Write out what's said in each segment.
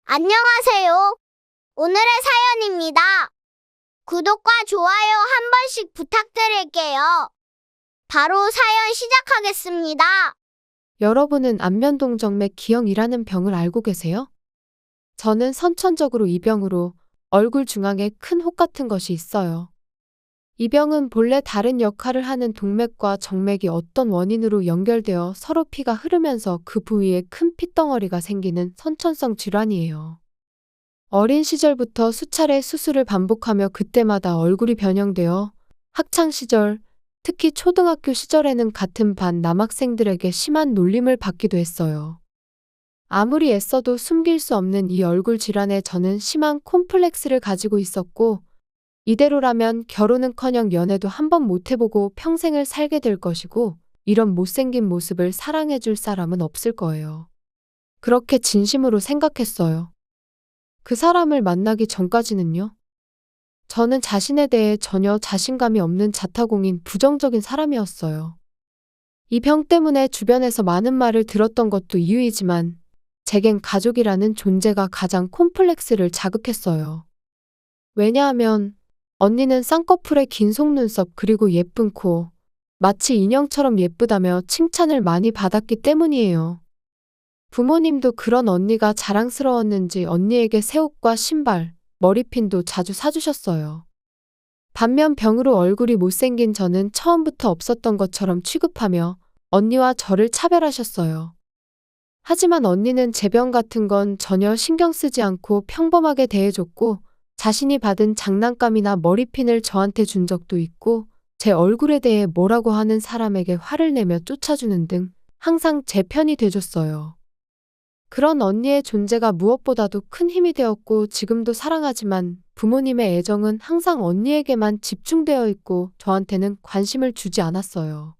안녕하세요. 오늘의 사연입니다. 구독과 좋아요 한 번씩 부탁드릴게요. 바로 사연 시작하겠습니다. 여러분은 안면동정맥 기형이라는 병을 알고 계세요? 저는 선천적으로 이 병으로 얼굴 중앙에 큰 혹 같은 것이 있어요. 이 병은 본래 다른 역할을 하는 동맥과 정맥이 어떤 원인으로 연결되어 서로 피가 흐르면서 그 부위에 큰 핏덩어리가 생기는 선천성 질환이에요. 어린 시절부터 수차례 수술을 반복하며 그때마다 얼굴이 변형되어 학창 시절, 특히 초등학교 시절에는 같은 반 남학생들에게 심한 놀림을 받기도 했어요. 아무리 애써도 숨길 수 없는 이 얼굴 질환에 저는 심한 콤플렉스를 가지고 있었고, 이대로라면 결혼은커녕 연애도 한 번 못 해보고 평생을 살게 될 것이고, 이런 못생긴 모습을 사랑해줄 사람은 없을 거예요. 그렇게 진심으로 생각했어요. 그 사람을 만나기 전까지는요. 저는 자신에 대해 전혀 자신감이 없는 자타공인 부정적인 사람이었어요. 이 병 때문에 주변에서 많은 말을 들었던 것도 이유이지만, 제겐 가족이라는 존재가 가장 콤플렉스를 자극했어요. 왜냐하면 언니는 쌍꺼풀에 긴 속눈썹 그리고 예쁜 코, 마치 인형처럼 예쁘다며 칭찬을 많이 받았기 때문이에요. 부모님도 그런 언니가 자랑스러웠는지 언니에게 새 옷과 신발, 머리핀도 자주 사주셨어요. 반면 병으로 얼굴이 못생긴 저는 처음부터 없었던 것처럼 취급하며 언니와 저를 차별하셨어요. 하지만 언니는 제 병 같은 건 전혀 신경 쓰지 않고 평범하게 대해줬고, 자신이 받은 장난감이나 머리핀을 저한테 준 적도 있고, 제 얼굴에 대해 뭐라고 하는 사람에게 화를 내며 쫓아주는 등 항상 제 편이 돼줬어요. 그런 언니의 존재가 무엇보다도 큰 힘이 되었고, 지금도 사랑하지만 부모님의 애정은 항상 언니에게만 집중되어 있고 저한테는 관심을 주지 않았어요.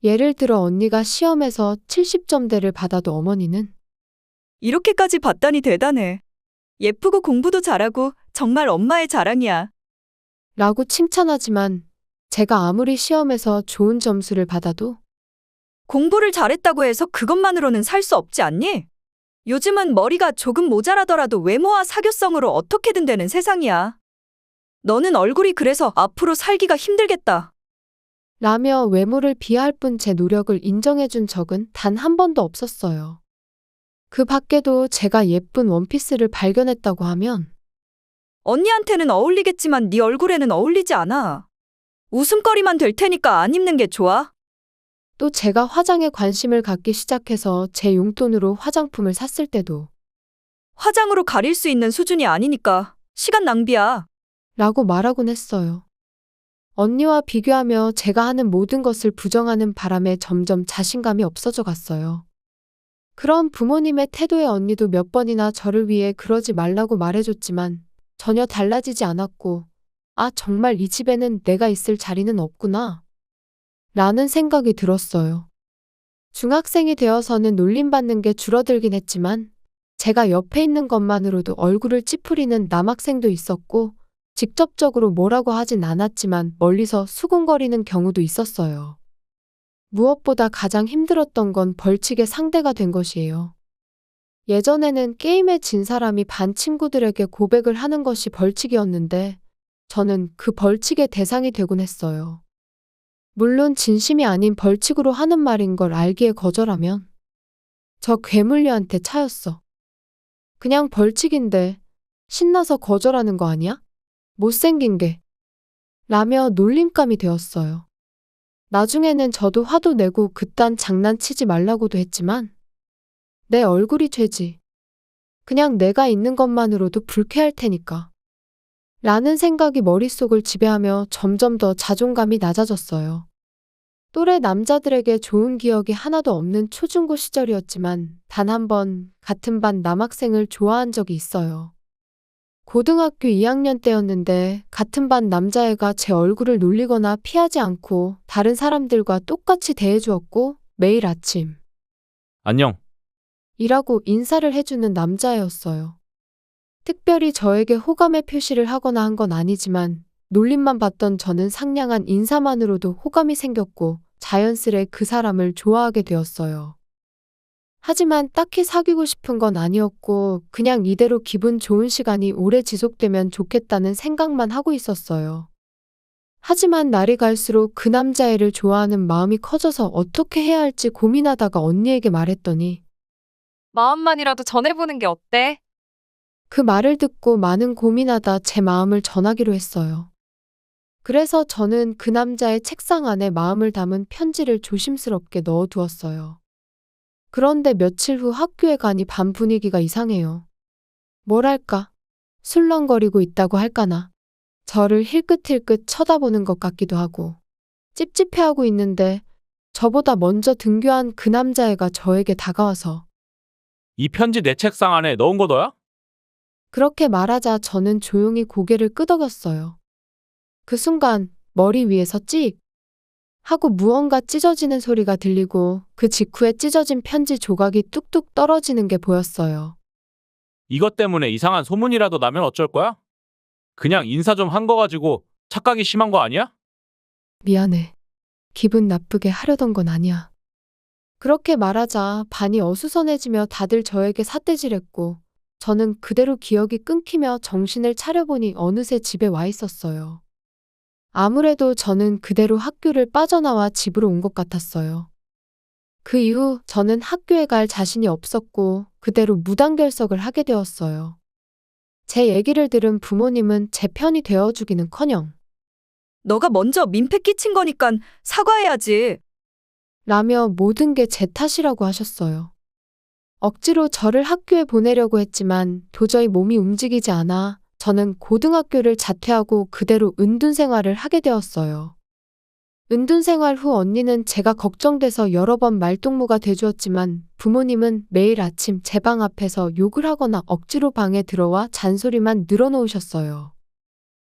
예를 들어 언니가 시험에서 70점대를 받아도 어머니는 이렇게까지 봤다니 대단해. 예쁘고 공부도 잘하고 정말 엄마의 자랑이야. 라고 칭찬하지만, 제가 아무리 시험에서 좋은 점수를 받아도 공부를 잘했다고 해서 그것만으로는 살 수 없지 않니? 요즘은 머리가 조금 모자라더라도 외모와 사교성으로 어떻게든 되는 세상이야. 너는 얼굴이 그래서 앞으로 살기가 힘들겠다. 라며 외모를 비하할 뿐 제 노력을 인정해준 적은 단 한 번도 없었어요. 그 밖에도 제가 예쁜 원피스를 발견했다고 하면 언니한테는 어울리겠지만 네 얼굴에는 어울리지 않아. 웃음거리만 될 테니까 안 입는 게 좋아. 또 제가 화장에 관심을 갖기 시작해서 제 용돈으로 화장품을 샀을 때도 화장으로 가릴 수 있는 수준이 아니니까 시간 낭비야. 라고 말하곤 했어요. 언니와 비교하며 제가 하는 모든 것을 부정하는 바람에 점점 자신감이 없어져 갔어요. 그런 부모님의 태도에 언니도 몇 번이나 저를 위해 그러지 말라고 말해줬지만 전혀 달라지지 않았고, 아, 정말 이 집에는 내가 있을 자리는 없구나 라는 생각이 들었어요. 중학생이 되어서는 놀림받는 게 줄어들긴 했지만, 제가 옆에 있는 것만으로도 얼굴을 찌푸리는 남학생도 있었고, 직접적으로 뭐라고 하진 않았지만 멀리서 수군거리는 경우도 있었어요. 무엇보다 가장 힘들었던 건 벌칙의 상대가 된 것이에요. 예전에는 게임에 진 사람이 반 친구들에게 고백을 하는 것이 벌칙이었는데, 저는 그 벌칙의 대상이 되곤 했어요. 물론 진심이 아닌 벌칙으로 하는 말인 걸 알기에 거절하면 저 괴물녀한테 차였어. 그냥 벌칙인데 신나서 거절하는 거 아니야? 못생긴 게. 라며 놀림감이 되었어요. 나중에는 저도 화도 내고 그딴 장난치지 말라고도 했지만, 내 얼굴이 죄지. 그냥 내가 있는 것만으로도 불쾌할 테니까. 라는 생각이 머릿속을 지배하며 점점 더 자존감이 낮아졌어요. 또래 남자들에게 좋은 기억이 하나도 없는 초중고 시절이었지만 단 한 번 같은 반 남학생을 좋아한 적이 있어요. 고등학교 2학년 때였는데 같은 반 남자애가 제 얼굴을 놀리거나 피하지 않고 다른 사람들과 똑같이 대해주었고, 매일 아침 안녕. 이라고 인사를 해주는 남자애였어요. 특별히 저에게 호감의 표시를 하거나 한 건 아니지만 놀림만 받던 저는 상냥한 인사만으로도 호감이 생겼고 자연스레 그 사람을 좋아하게 되었어요. 하지만 딱히 사귀고 싶은 건 아니었고 그냥 이대로 기분 좋은 시간이 오래 지속되면 좋겠다는 생각만 하고 있었어요. 하지만 날이 갈수록 그 남자애를 좋아하는 마음이 커져서 어떻게 해야 할지 고민하다가 언니에게 말했더니 마음만이라도 전해보는 게 어때? 그 말을 듣고 많은 고민하다 제 마음을 전하기로 했어요. 그래서 저는 그 남자의 책상 안에 마음을 담은 편지를 조심스럽게 넣어두었어요. 그런데 며칠 후 학교에 가니 반 분위기가 이상해요. 뭐랄까, 술렁거리고 있다고 할까나. 저를 힐끗힐끗 쳐다보는 것 같기도 하고 찝찝해하고 있는데 저보다 먼저 등교한 그 남자애가 저에게 다가와서 이 편지 내 책상 안에 넣은 거 너야? 그렇게 말하자 저는 조용히 고개를 끄덕였어요. 그 순간 머리 위에서 찍 하고 무언가 찢어지는 소리가 들리고 그 직후에 찢어진 편지 조각이 뚝뚝 떨어지는 게 보였어요. 이것 때문에 이상한 소문이라도 나면 어쩔 거야? 그냥 인사 좀 한 거 가지고 착각이 심한 거 아니야? 미안해. 기분 나쁘게 하려던 건 아니야. 그렇게 말하자 반이 어수선해지며 다들 저에게 삿대질했고 저는 그대로 기억이 끊기며 정신을 차려보니 어느새 집에 와 있었어요. 아무래도 저는 그대로 학교를 빠져나와 집으로 온 것 같았어요. 그 이후 저는 학교에 갈 자신이 없었고 그대로 무단결석을 하게 되었어요. 제 얘기를 들은 부모님은 제 편이 되어주기는커녕 너가 먼저 민폐 끼친 거니깐 사과해야지. 라며 모든 게 제 탓이라고 하셨어요. 억지로 저를 학교에 보내려고 했지만 도저히 몸이 움직이지 않아 저는 고등학교를 자퇴하고 그대로 은둔 생활을 하게 되었어요. 은둔 생활 후 언니는 제가 걱정돼서 여러 번 말동무가 돼주었지만 부모님은 매일 아침 제 방 앞에서 욕을 하거나 억지로 방에 들어와 잔소리만 늘어놓으셨어요.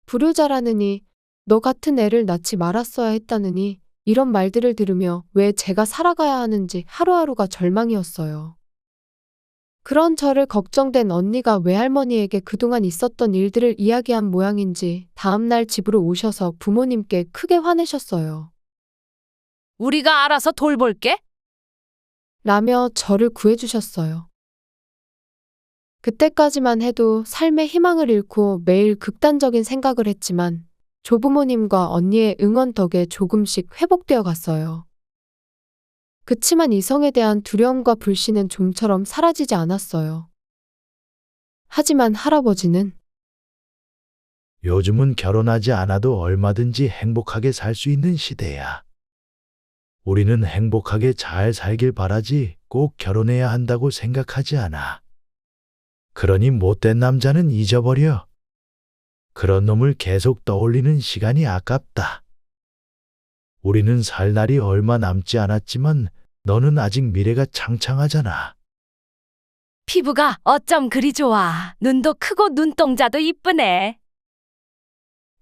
불효자라느니 너 같은 애를 낳지 말았어야 했다느니 이런 말들을 들으며 왜 제가 살아가야 하는지 하루하루가 절망이었어요. 그런 저를 걱정된 언니가 외할머니에게 그동안 있었던 일들을 이야기한 모양인지 다음날 집으로 오셔서 부모님께 크게 화내셨어요. 우리가 알아서 돌볼게. 라며 저를 구해주셨어요. 그때까지만 해도 삶의 희망을 잃고 매일 극단적인 생각을 했지만 조부모님과 언니의 응원 덕에 조금씩 회복되어 갔어요. 그치만 이성에 대한 두려움과 불신은 좀처럼 사라지지 않았어요. 하지만 할아버지는 요즘은 결혼하지 않아도 얼마든지 행복하게 살 수 있는 시대야. 우리는 행복하게 잘 살길 바라지 꼭 결혼해야 한다고 생각하지 않아. 그러니 못된 남자는 잊어버려. 그런 놈을 계속 떠올리는 시간이 아깝다. 우리는 살 날이 얼마 남지 않았지만 너는 아직 미래가 창창하잖아. 피부가 어쩜 그리 좋아. 눈도 크고 눈동자도 이쁘네.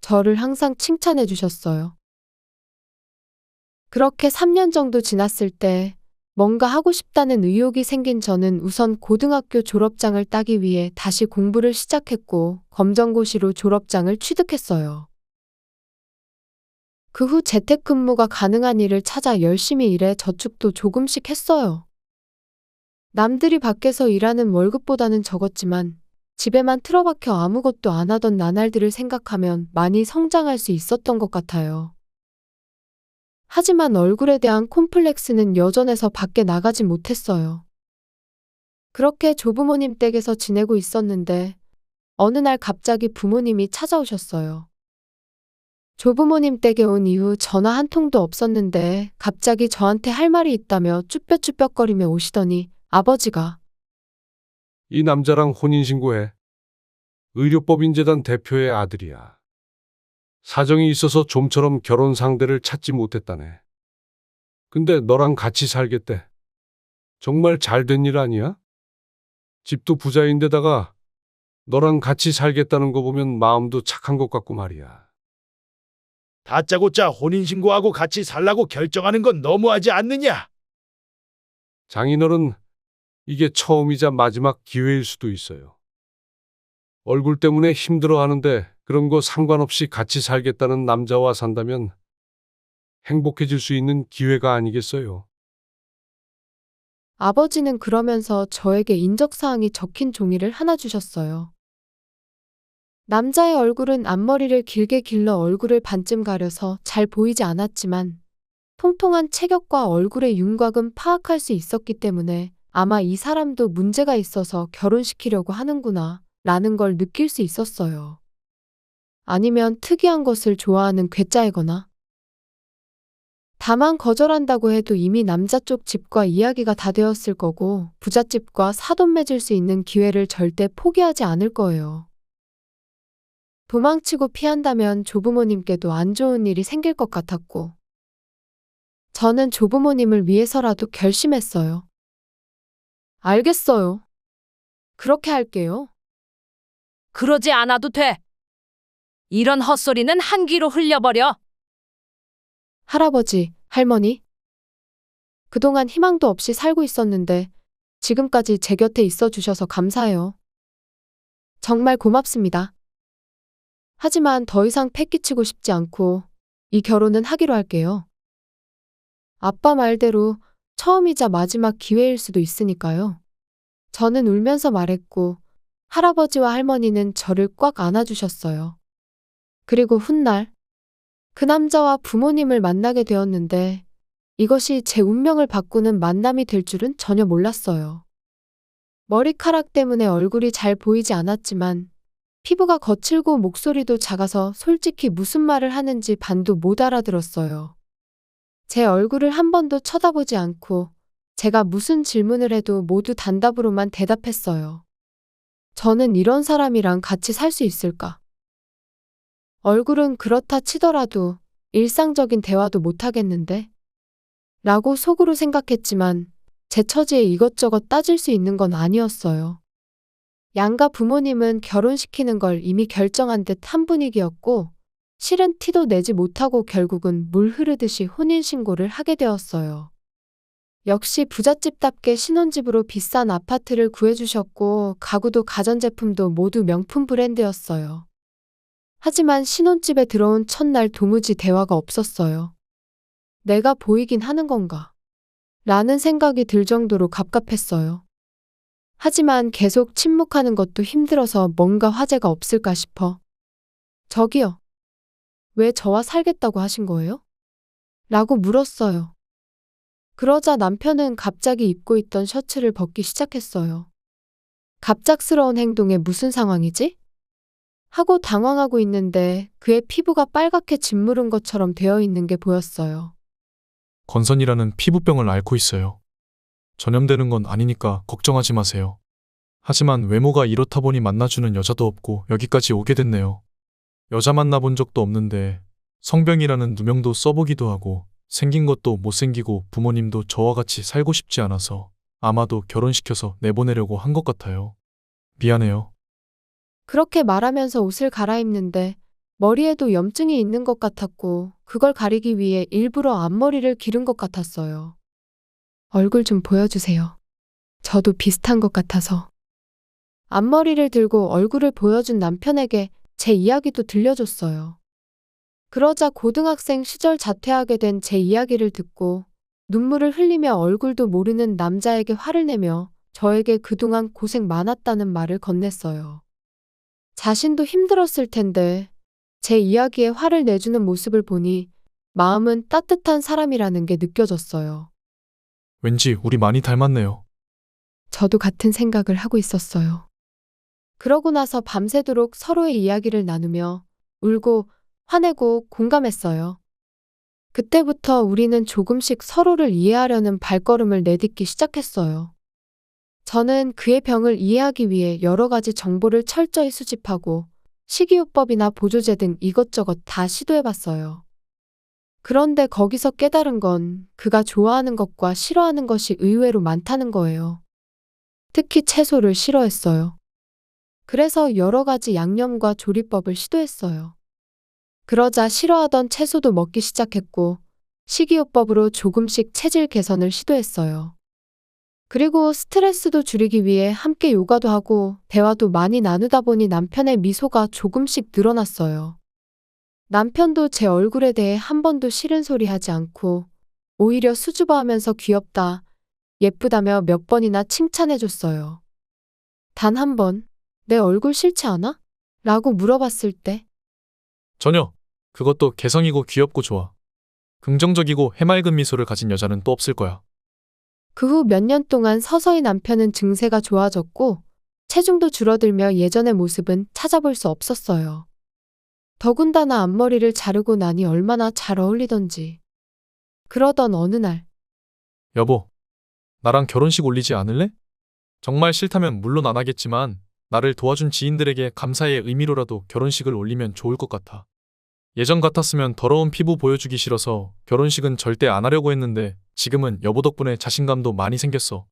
저를 항상 칭찬해 주셨어요. 그렇게 3년 정도 지났을 때 뭔가 하고 싶다는 의욕이 생긴 저는 우선 고등학교 졸업장을 따기 위해 다시 공부를 시작했고 검정고시로 졸업장을 취득했어요. 그 후 재택근무가 가능한 일을 찾아 열심히 일해 저축도 조금씩 했어요. 남들이 밖에서 일하는 월급보다는 적었지만 집에만 틀어박혀 아무것도 안 하던 나날들을 생각하면 많이 성장할 수 있었던 것 같아요. 하지만 얼굴에 대한 콤플렉스는 여전해서 밖에 나가지 못했어요. 그렇게 조부모님 댁에서 지내고 있었는데 어느 날 갑자기 부모님이 찾아오셨어요. 조부모님 댁에 온 이후 전화 한 통도 없었는데 갑자기 저한테 할 말이 있다며 쭈뼛쭈뼛거리며 오시더니 아버지가 이 남자랑 혼인신고해. 의료법인재단 대표의 아들이야. 사정이 있어서 좀처럼 결혼 상대를 찾지 못했다네. 근데 너랑 같이 살겠대. 정말 잘된 일 아니야? 집도 부자인데다가 너랑 같이 살겠다는 거 보면 마음도 착한 것 같고 말이야. 다짜고짜 혼인신고하고 같이 살라고 결정하는 건 너무하지 않느냐? 장인어른, 이게 처음이자 마지막 기회일 수도 있어요. 얼굴 때문에 힘들어하는데 그런 거 상관없이 같이 살겠다는 남자와 산다면 행복해질 수 있는 기회가 아니겠어요? 아버지는 그러면서 저에게 인적사항이 적힌 종이를 하나 주셨어요. 남자의 얼굴은 앞머리를 길게 길러 얼굴을 반쯤 가려서 잘 보이지 않았지만 통통한 체격과 얼굴의 윤곽은 파악할 수 있었기 때문에 아마 이 사람도 문제가 있어서 결혼시키려고 하는구나 라는 걸 느낄 수 있었어요. 아니면 특이한 것을 좋아하는 괴짜이거나. 다만 거절한다고 해도 이미 남자 쪽 집과 이야기가 다 되었을 거고 부잣집과 사돈 맺을 수 있는 기회를 절대 포기하지 않을 거예요. 도망치고 피한다면 조부모님께도 안 좋은 일이 생길 것 같았고 저는 조부모님을 위해서라도 결심했어요. 알겠어요. 그렇게 할게요. 그러지 않아도 돼. 이런 헛소리는 한 귀로 흘려버려. 할아버지, 할머니. 그동안 희망도 없이 살고 있었는데 지금까지 제 곁에 있어 주셔서 감사해요. 정말 고맙습니다. 하지만 더 이상 패 끼치고 싶지 않고 이 결혼은 하기로 할게요. 아빠 말대로 처음이자 마지막 기회일 수도 있으니까요. 저는 울면서 말했고 할아버지와 할머니는 저를 꽉 안아주셨어요. 그리고 훗날 그 남자와 부모님을 만나게 되었는데 이것이 제 운명을 바꾸는 만남이 될 줄은 전혀 몰랐어요. 머리카락 때문에 얼굴이 잘 보이지 않았지만 피부가 거칠고 목소리도 작아서 솔직히 무슨 말을 하는지 반도 못 알아들었어요. 제 얼굴을 한 번도 쳐다보지 않고 제가 무슨 질문을 해도 모두 단답으로만 대답했어요. 저는 이런 사람이랑 같이 살 수 있을까? 얼굴은 그렇다 치더라도 일상적인 대화도 못하겠는데? 라고 속으로 생각했지만 제 처지에 이것저것 따질 수 있는 건 아니었어요. 양가 부모님은 결혼시키는 걸 이미 결정한 듯 한 분위기였고 실은 티도 내지 못하고 결국은 물 흐르듯이 혼인신고를 하게 되었어요. 역시 부잣집답게 신혼집으로 비싼 아파트를 구해주셨고 가구도 가전제품도 모두 명품 브랜드였어요. 하지만 신혼집에 들어온 첫날 도무지 대화가 없었어요. 내가 보이긴 하는 건가? 라는 생각이 들 정도로 갑갑했어요. 하지만 계속 침묵하는 것도 힘들어서 뭔가 화제가 없을까 싶어. 저기요. 왜 저와 살겠다고 하신 거예요? 라고 물었어요. 그러자 남편은 갑자기 입고 있던 셔츠를 벗기 시작했어요. 갑작스러운 행동에 무슨 상황이지? 하고 당황하고 있는데 그의 피부가 빨갛게 짓무른 것처럼 되어 있는 게 보였어요. 건선이라는 피부병을 앓고 있어요. 전염되는 건 아니니까 걱정하지 마세요. 하지만 외모가 이렇다 보니 만나주는 여자도 없고 여기까지 오게 됐네요. 여자 만나본 적도 없는데 성병이라는 누명도 써보기도 하고 생긴 것도 못생기고 부모님도 저와 같이 살고 싶지 않아서 아마도 결혼시켜서 내보내려고 한 것 같아요. 미안해요. 그렇게 말하면서 옷을 갈아입는데 머리에도 염증이 있는 것 같았고 그걸 가리기 위해 일부러 앞머리를 기른 것 같았어요. 얼굴 좀 보여주세요. 저도 비슷한 것 같아서. 앞머리를 들고 얼굴을 보여준 남편에게 제 이야기도 들려줬어요. 그러자 고등학생 시절 자퇴하게 된 제 이야기를 듣고 눈물을 흘리며 얼굴도 모르는 남자에게 화를 내며 저에게 그동안 고생 많았다는 말을 건넸어요. 자신도 힘들었을 텐데 제 이야기에 화를 내주는 모습을 보니 마음은 따뜻한 사람이라는 게 느껴졌어요. 왠지 우리 많이 닮았네요. 저도 같은 생각을 하고 있었어요. 그러고 나서 밤새도록 서로의 이야기를 나누며 울고 화내고 공감했어요. 그때부터 우리는 조금씩 서로를 이해하려는 발걸음을 내딛기 시작했어요. 저는 그의 병을 이해하기 위해 여러 가지 정보를 철저히 수집하고 식이요법이나 보조제 등 이것저것 다 시도해봤어요. 그런데 거기서 깨달은 건 그가 좋아하는 것과 싫어하는 것이 의외로 많다는 거예요. 특히 채소를 싫어했어요. 그래서 여러 가지 양념과 조리법을 시도했어요. 그러자 싫어하던 채소도 먹기 시작했고 식이요법으로 조금씩 체질 개선을 시도했어요. 그리고 스트레스도 줄이기 위해 함께 요가도 하고 대화도 많이 나누다 보니 남편의 미소가 조금씩 늘어났어요. 남편도 제 얼굴에 대해 한 번도 싫은 소리 하지 않고 오히려 수줍어하면서 귀엽다, 예쁘다며 몇 번이나 칭찬해줬어요. 단 한 번, 내 얼굴 싫지 않아? 라고 물어봤을 때, 전혀. 그것도 개성이고 귀엽고 좋아. 긍정적이고 해맑은 미소를 가진 여자는 또 없을 거야. 그 후 몇 년 동안 서서히 남편은 증세가 좋아졌고, 체중도 줄어들며 예전의 모습은 찾아볼 수 없었어요. 더군다나 앞머리를 자르고 나니 얼마나 잘 어울리던지. 그러던 어느 날, 여보, 나랑 결혼식 올리지 않을래? 정말 싫다면 물론 안 하겠지만 나를 도와준 지인들에게 감사의 의미로라도 결혼식을 올리면 좋을 것 같아. 예전 같았으면 더러운 피부 보여주기 싫어서 결혼식은 절대 안 하려고 했는데 지금은 여보 덕분에 자신감도 많이 생겼어.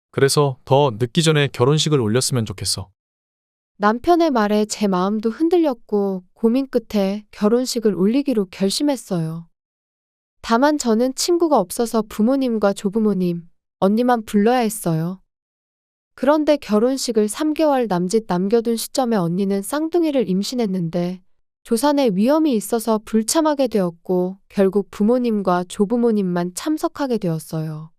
그래서 더 늦기 전에 결혼식을 올렸으면 좋겠어. 남편의 말에 제 마음도 흔들렸고 고민 끝에 결혼식을 올리기로 결심했어요. 다만 저는 친구가 없어서 부모님과 조부모님, 언니만 불러야 했어요. 그런데 결혼식을 3개월 남짓 남겨둔 시점에 언니는 쌍둥이를 임신했는데 조산에 위험이 있어서 불참하게 되었고 결국 부모님과 조부모님만 참석하게 되었어요.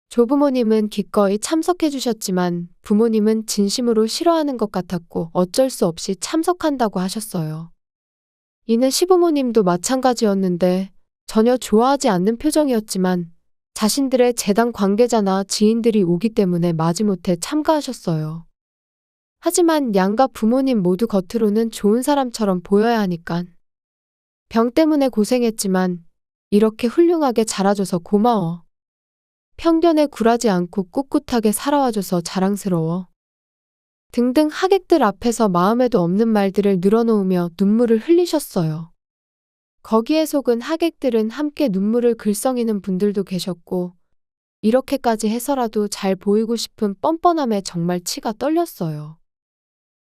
조부모님은 기꺼이 참석해 주셨지만 부모님은 진심으로 싫어하는 것 같았고 어쩔 수 없이 참석한다고 하셨어요. 이는 시부모님도 마찬가지였는데 전혀 좋아하지 않는 표정이었지만 자신들의 재단 관계자나 지인들이 오기 때문에 마지못해 참가하셨어요. 하지만 양가 부모님 모두 겉으로는 좋은 사람처럼 보여야 하니까. 병 때문에 고생했지만 이렇게 훌륭하게 자라줘서 고마워. 편견에 굴하지 않고 꿋꿋하게 살아와줘서 자랑스러워. 등등 하객들 앞에서 마음에도 없는 말들을 늘어놓으며 눈물을 흘리셨어요. 거기에 속은 하객들은 함께 눈물을 글썽이는 분들도 계셨고 이렇게까지 해서라도 잘 보이고 싶은 뻔뻔함에 정말 치가 떨렸어요.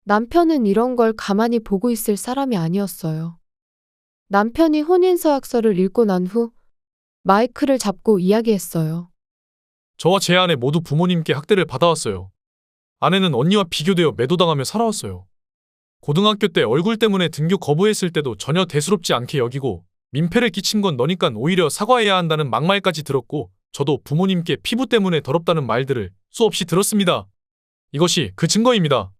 남편은 이런 걸 가만히 보고 있을 사람이 아니었어요. 남편이 혼인서약서를 읽고 난 후 마이크를 잡고 이야기했어요. 저와 제 아내 모두 부모님께 학대를 받아왔어요. 아내는 언니와 비교되어 매도당하며 살아왔어요. 고등학교 때 얼굴 때문에 등교 거부했을 때도 전혀 대수롭지 않게 여기고 민폐를 끼친 건 너니깐 오히려 사과해야 한다는 막말까지 들었고 저도 부모님께 피부 때문에 더럽다는 말들을 수없이 들었습니다. 이것이 그 증거입니다.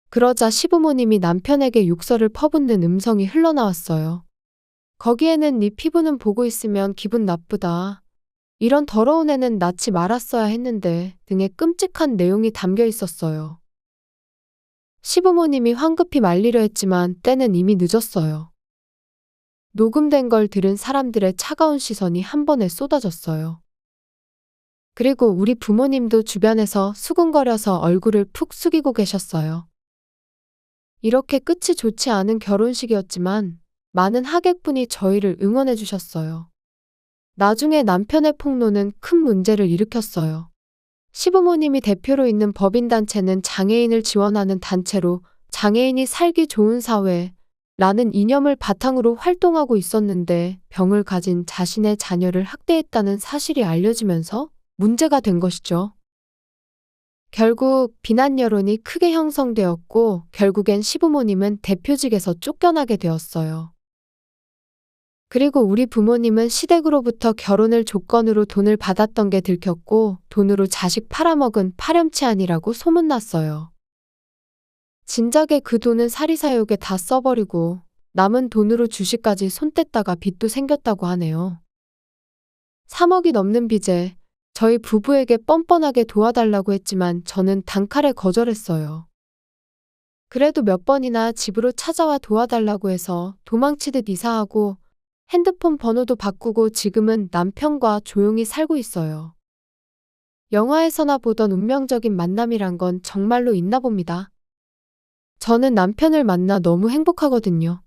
그러자 시부모님이 남편에게 욕설을 퍼붓는 음성이 흘러나왔어요. 거기에는 네 피부는 보고 있으면 기분 나쁘다. 이런 더러운 애는 낳지 말았어야 했는데 등의 끔찍한 내용이 담겨 있었어요. 시부모님이 황급히 말리려 했지만 때는 이미 늦었어요. 녹음된 걸 들은 사람들의 차가운 시선이 한 번에 쏟아졌어요. 그리고 우리 부모님도 주변에서 수군거려서 얼굴을 푹 숙이고 계셨어요. 이렇게 끝이 좋지 않은 결혼식이었지만 많은 하객분이 저희를 응원해 주셨어요. 나중에 남편의 폭로는 큰 문제를 일으켰어요. 시부모님이 대표로 있는 법인단체는 장애인을 지원하는 단체로 장애인이 살기 좋은 사회라는 이념을 바탕으로 활동하고 있었는데 병을 가진 자신의 자녀를 학대했다는 사실이 알려지면서 문제가 된 것이죠. 결국 비난 여론이 크게 형성되었고 결국엔 시부모님은 대표직에서 쫓겨나게 되었어요. 그리고 우리 부모님은 시댁으로부터 결혼을 조건으로 돈을 받았던 게 들켰고 돈으로 자식 팔아먹은 파렴치한이라고 소문났어요. 진작에 그 돈은 사리사욕에 다 써버리고 남은 돈으로 주식까지 손 뗐다가 빚도 생겼다고 하네요. 3억이 넘는 빚에 저희 부부에게 뻔뻔하게 도와달라고 했지만 저는 단칼에 거절했어요. 그래도 몇 번이나 집으로 찾아와 도와달라고 해서 도망치듯 이사하고 핸드폰 번호도 바꾸고 지금은 남편과 조용히 살고 있어요. 영화에서나 보던 운명적인 만남이란 건 정말로 있나 봅니다. 저는 남편을 만나 너무 행복하거든요.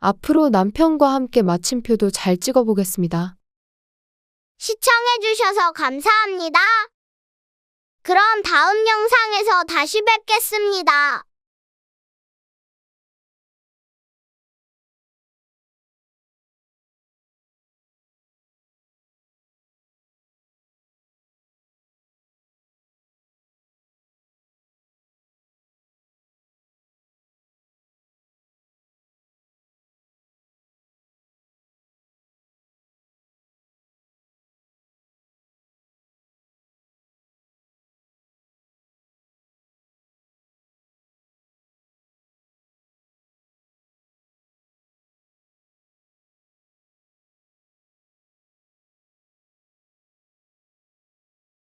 앞으로 남편과 함께 마침표도 잘 찍어보겠습니다. 시청해주셔서 감사합니다. 그럼 다음 영상에서 다시 뵙겠습니다.